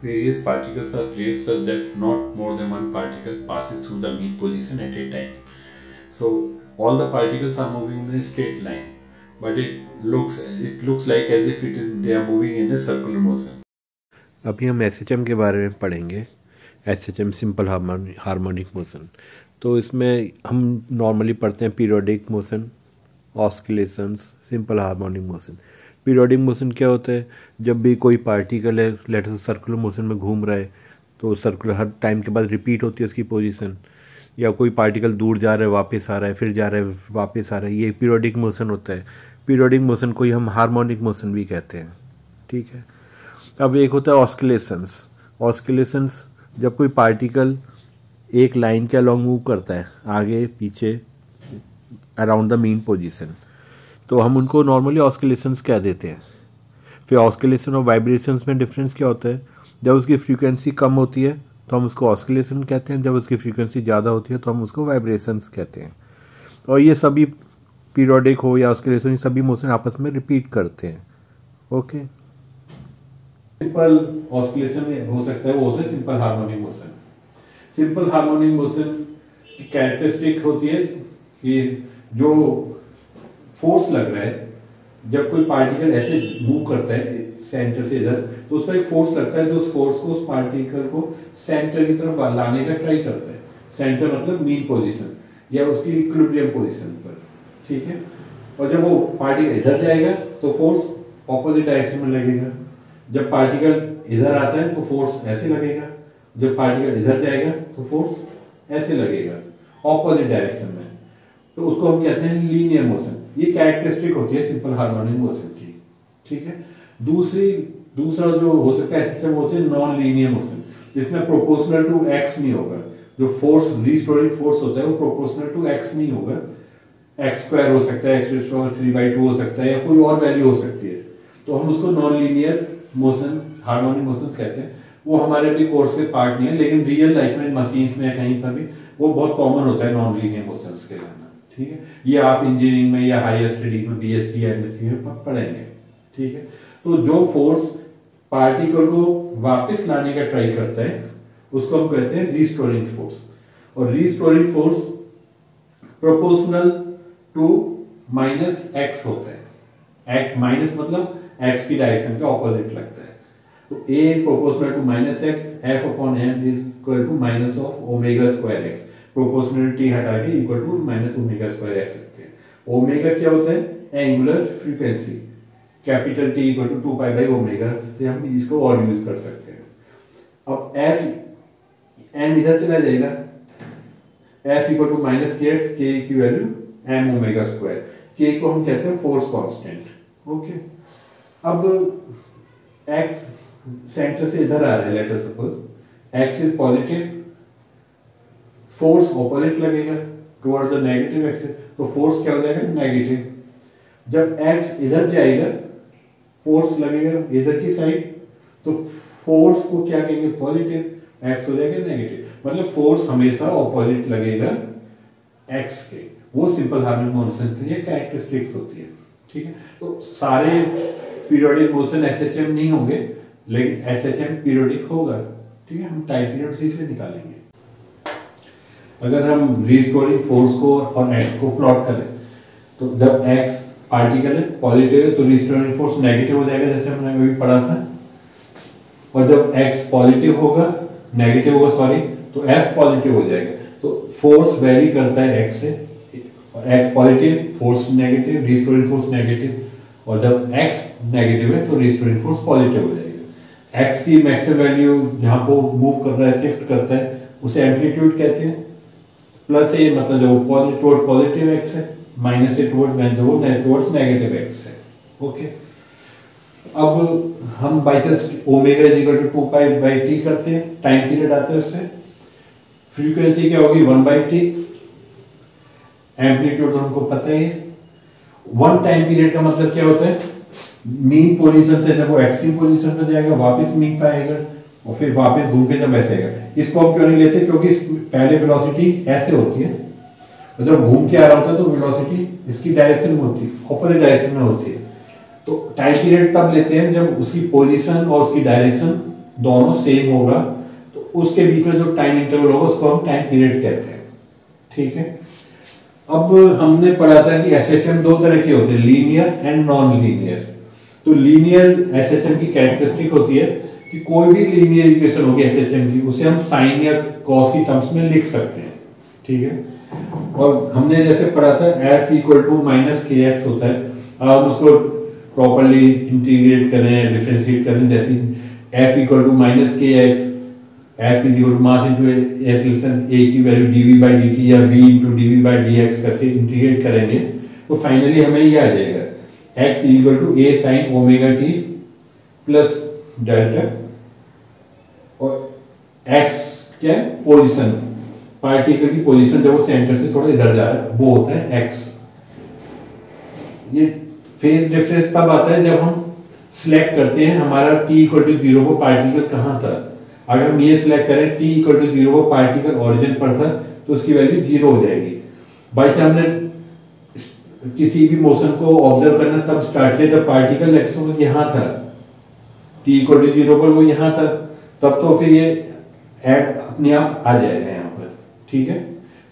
Various particles are placed such that not more than one particle passes through the mean position at a time. So all the particles are moving in a straight line, but it looks like as if they are moving in a circular motion. अभी हम SHM के बारे में पढ़ेंगे। SHM simple harmonic motion. तो इसमें हम normally पढ़ते हैं periodic motion, oscillations, simple harmonic motion. Periodic motion क्या होता है? जब भी कोई पार्टिकल है लेटर से सर्कुलर मोशन में घूम रहा है तो सर्कुलर हर टाइम के बाद रिपीट होती है उसकी पोजीशन, या कोई पार्टिकल दूर जा रहा है वापस आ रहा है, फिर जा रहा है वापस आ रहा है, ये पीरियोडिक मोशन होता है। पीरियोडिक मोशन को ही हम हार्मोनिक मोशन भी कहते हैं। ठीक है। अब एक होता है ऑस्किलेशंस। ऑस्किलेशंस जब कोई पार्टिकल एक लाइन के अलॉन्ग मूव करता है आगे पीछे अराउंड द मीन पोजीशन, तो हम उनको नॉर्मली ऑस्किलेशंस कह देते हैं। फिर ऑस्किलेशन और वाइब्रेशंस में डिफरेंस क्या होता है? जब उसकी फ्रीक्वेंसी कम होती है तो हम उसको ऑस्किलेशन कहते हैं, जब उसकी फ्रीक्वेंसी ज़्यादा होती है तो हम उसको वाइब्रेशंस कहते हैं। और ये सभी पीरियोडिक हो या ऑस्किलेशन, ये सभी मोशन आपस में रिपीट करते हैं। ओके। सिंपल ऑस्किलेशन हो सकता है, वो होता है simple harmonic motion. Simple harmonic motion की कैरेक्टरिस्टिक होती है कि जो फोर्स लग रहा है, जब कोई पार्टिकल ऐसे मूव करता है सेंटर से इधर, तो उस पर एक फोर्स लगता है जो उस फोर्स को उस पार्टिकल को सेंटर की तरफ लाने का ट्राई करता है। सेंटर मतलब मीन पोजीशन या उसकी इक्विलिब्रियम पोजीशन पर। ठीक है। और जब वो पार्टिकल इधर जाएगा तो फोर्स ऑपोजिट डायरेक्शन में लगेगा। जब पार्टिकल इधर आता है तो फोर्स ऐसे लगेगा, जब पार्टिकल इधर जाएगा तो फोर्स ऐसे लगेगा ऑपोजिट डायरेक्शन में। तो उसको हम कहते हैं लीनियर मोशन। ये कैरेक्टरिस्टिक होती है सिंपल हार्मोनिक मोशन की। ठीक है। दूसरा जो हो सकता है सिस्टम होते हैं नॉन लीनियर मोशन, जिसमें प्रोपोर्शनल टू एक्स नहीं होगा। जो फोर्स रिस्टोरिंग फोर्स होता है वो प्रोपोर्शनल टू एक्स नहीं होगा। एक्स स्क्वायर हो सकता है, x⁴/3/2 हो सकता है, या कोई और वैल्यू हो सकती है। तो हम उसको non linear motion harmonic motions कहते हैं। वो हमारे भी कोर्स के पार्ट नहीं है, लेकिन रियल लाइफ में मशीन्स में कहीं पर भी वो बहुत कॉमन होता है नॉन लीनियर मोशंस के लेना। ठीक है। ये आप इंजीनियरिंग में या हायर स्टडीज में BSc या MSc में पढ़ेंगे। ठीक है। तो जो फोर्स पार्टिकल को वापस लाने का ट्राई करता है उसको हम कहते हैं रिस्टोरिंग फोर्स। और restoring force proportional to -x होता है। माइनस मतलब x की डायरेक्शन के ऑपोजिट लगता है। तो A proportional to -x, F/m is equal to minus of ω²x। Proportionality हटा के इक्वल टू -ω² रख सकते हैं। ओमेगा क्या होता है? Angular frequency. Capital T equal to 2π/ω से हम इसको और यूज कर सकते हैं। अब m इधर चला जाएगा, F equal to -kx, k की वैल्यू mω²। k को हम कहते हैं फोर्स कांस्टेंट। ओके। अब x सेंटर से इधर आ रहा है, let us suppose x is positive, force opposite लगेगा टुवर्ड्स द नेगेटिव एक्सिस, तो फोर्स क्या हो जाएगा? नेगेटिव। जब x इधर जाएगा फोर्स लगेगा इधर की साइड, तो फोर्स को क्या कहेंगे? पॉजिटिव। x हो जाएगा नेगेटिव, मतलब फोर्स हमेशा ऑपोजिट लगेगा x के। वो सिंपल हार्मोनिक मोशन की ये कैरेक्टरिस्टिक्स होती है। ठीक है। तो सारे पीरियोडिक मोशन SHM नहीं होंगे, लेकिन SHM पीरियोडिक होगा। ठीक है। हम टाइम पीरियड उसी से निकालेंगे। अगर हम रिस्टोरिंग फोर्स को और x को प्लॉट करें, तो जब x पार्टिकल है पॉजिटिव है तो रिस्टोरिंग फोर्स नेगेटिव हो जाएगा, जैसे हमने अभी पढ़ा था। और जब x पॉजिटिव होगा, नेगेटिव होगा सॉरी, तो F पॉजिटिव हो जाएगा। तो फोर्स वेरी करता है x से, और x positive force negative, restoring force negative. और जब x नेगेटिव है तो रिस्टोरिंग फोर्स पॉजिटिव हो जाएगा। x की मैक्सिमम वैल्यू जहाँ पर मूव कर रहा है, शिफ्ट करता है, उसे एम्पलीट्यूड कहते हैं। प्लस ए मतलब जो पॉजिटिव एक्स है, minus A towards negative X है। ओके। अब हम by chance omega is equal to 2π/t करते हैं, टाइम पीरियड आता है उससे। फ्रीक्वेंसी क्या होगी? 1/t। एम्पलीट्यूड तो हमको पता ही है। 1 टाइम पीरियड का मतलब क्या होता है? मीन पोजीशन से जब वो एक्सट्रीम पोजीशन पे जाएगा वापस मीन पे आएगा, और फिर वापस घूम के जब ऐसे आएगा। इसको हम क्यों नहीं लेते? क्योंकि पहले वेलोसिटी ऐसे होती है, और जब घूम के आ रहा होता है तो वेलोसिटी इसकी डायरेक्शन में होती है, ऑपोजिट डायरेक्शन में होती है। तो टाइम पीरियड तब लेते हैं जब उसकी पोजीशन और उसकी डायरेक्शन दोनों सेम होगा तो उसके बीच में जो टाइम इंटरवल होगा उसको हम टाइम पीरियड कहते हैं। ठीक है, अब हमने पढ़ा था कि एसएचएम दो तरह के होते हैं, लीनियर एंड नॉन लीनियर। तो लीनियर एसएचएम की कैरेक्टरिस्टिक होती है कि कोई भी लीनियर इक्वेशन होगी एसएचएम की, उसे हम साइन या कॉस की टर्म्स में लिख सकते हैं। ठीक है, और हमने जैसे पढ़ा था f equal to minus K x होता है। अब हम उसको प्रॉपरली इंटीग्रेट करें, डिफरेंशिएट करें, जैसे f equal to minus K X, f is equal to mass into acceleration a की वैल्यू dv बाय dt या v into dv by dx करके इंटीग्रेट करेंगे तो फाइनली हमें ये आ जाएगा x equal to a sin omega t plus delta, और x क्या है, पोजीशन, पार्टिकल की पोजीशन जब वो सेंटर से थोड़ा इधर जा रहा है वो होता है x। ये फेज डिफरेंस तब आता है जब हम सिलेक्ट करते हैं हमारा t इक्वल टू 0 को पार्टिकल कहाँ था। अगर हम ये सिलेक्ट करें t इक्वल टू 0 को पार्टिकल ओरिजिन पर था तो उसकी वैल्यू 0 हो जाएगी। बाई चांस हमने किसी भी मोशन को ऑब्जर्व करना तब स्टार्ट किया जब पार्टिकल एक्चुअली यहाँ था, t इक्वल टू 0 पर वो यहाँ था, तब तो फिर ये ऐड अपने आप आ जाएगा यहाँ पर। ठीक है,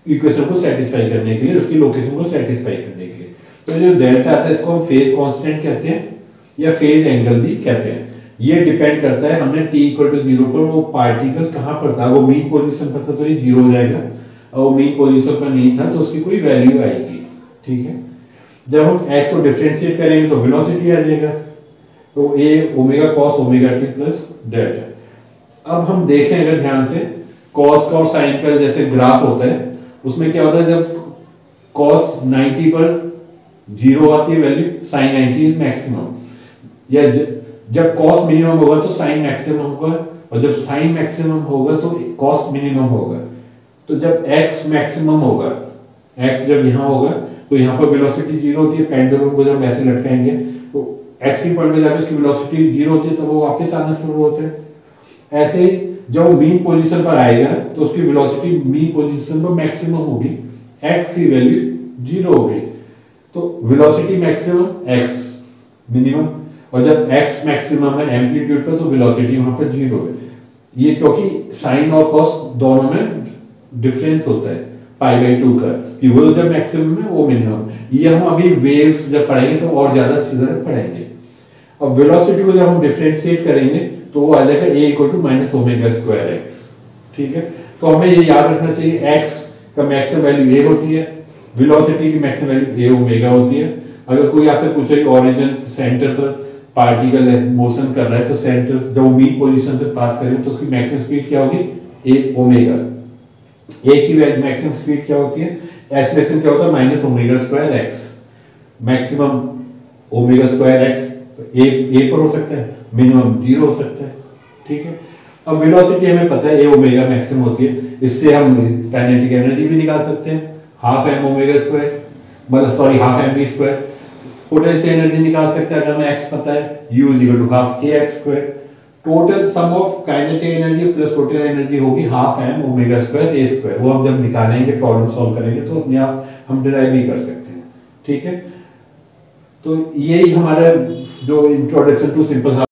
इक्वेशन को सेटिस्फाई करने के लिए, उसकी लोकेशन को सेटिस्फाई करने के लिए। तो जो डेल्टा आता है इसको हम फेज कांस्टेंट कहते हैं या फेज एंगल भी कहते हैं। ये डिपेंड करता है हमने t इक्वल टू 0 पर वो पार्टिकल कहाँ पर था, वो मीन पोजीशन पर था तो ये 0 हो जाएगा, और वो मीन पोजीशन पर नहीं था तो उसकी कोई वैल्यू आएगी। ठीक है, जब हम x को डिफरेंशिएट करेंगे तो वेलोसिटी आ जाएगा, तो a omega cos omega t plus delta. अब हम देखें अगर ध्यान से कॉस का और साइन का जैसे ग्राफ होता है उसमें क्या होता है, जब कॉस 90 पर 0 आती है वैल्यू, साइन 90 इज मैक्सिमम, या जब कॉस मिनिमम होगा तो साइन मैक्सिमम होगा, और जब साइन मैक्सिमम होगा तो कॉस मिनिमम होगा। तो जब x मैक्सिमम होगा, x जब यहाँ होगा तो यहाँ पर वेलोसिटी 0 होती है, पेंडुलम को जब ऐसे लटकाएंगे तो x की पॉइंट में जाकर उसकी वेलोसिटी 0 होती है तो वो वापस आना शुरू होता है। ऐसे ही जब मीन पोजीशन पर आएगा तो उसकी वेलोसिटी मीन पोजीशन पर मैक्सिमम होगी, x की वैल्यू 0 होगी, तो वेलोसिटी मैक्सिमम x मिनिमम, और जब x मैक्सिमम है एम्पलीट्यूड पर तो वेलोसिटी वहां पर 0 है। ये क्योंकि साइन और कॉस दोनों में डिफरेंस होता है π/2 का, कि वो जब मैक्सिमम है वो मिनिमम। ये हम अभी वेव्स जब पढ़ेंगे तो और ज्यादा अच्छी तरह पढ़ेंगे। अब वेलोसिटी को जब हम डिफरेंशिएट करेंगे तो वो आ जाएगा a equal to minus omega square X. ठीक है, तो हमें ये याद रखना चाहिए x का मैक्सिमम वैल्यू a होती है, वेलोसिटी की मैक्सिमम वैल्यू a ओमेगा होती है। अगर कोई आपसे पूछे कि ओरिजिन सेंटर पर पार्टिकल मोशन कर रहा है तो सेंटर जब मीन पोजीशन से पास करें तो उसकी मैक्सिमम स्पीड क्या होगी, a ओमेगा। a की मैक्सिमम स्पीड क्या होती है, एक्सेलरेशन क्या होता है, minus omega square x. Maximum omega square x a पर हो सकता है, मिनिमम 0 हो सकता है। ठीक है, अब वेलोसिटी हमें पता है a ओमेगा मैक्सिमम होती है, इससे हम काइनेटिक एनर्जी भी निकाल सकते हैं, हाफ m ओमेगा स्क्वायर, मतलब sorry half m v square. Potential energy निकाल सकते हैं अगर हमें x पता है, u is equal to half k x square. Total sum of kinetic energy plus potential energy होगी half m omega square a square. वो हम जब निकालेंगे, प्रॉब्लम सॉल्व करेंगे तो अपने आप हम डिराइव भी कर सकते हैं। ठीक है, तो यही हमारा जो इंट्रोडक्शन टू सिंपल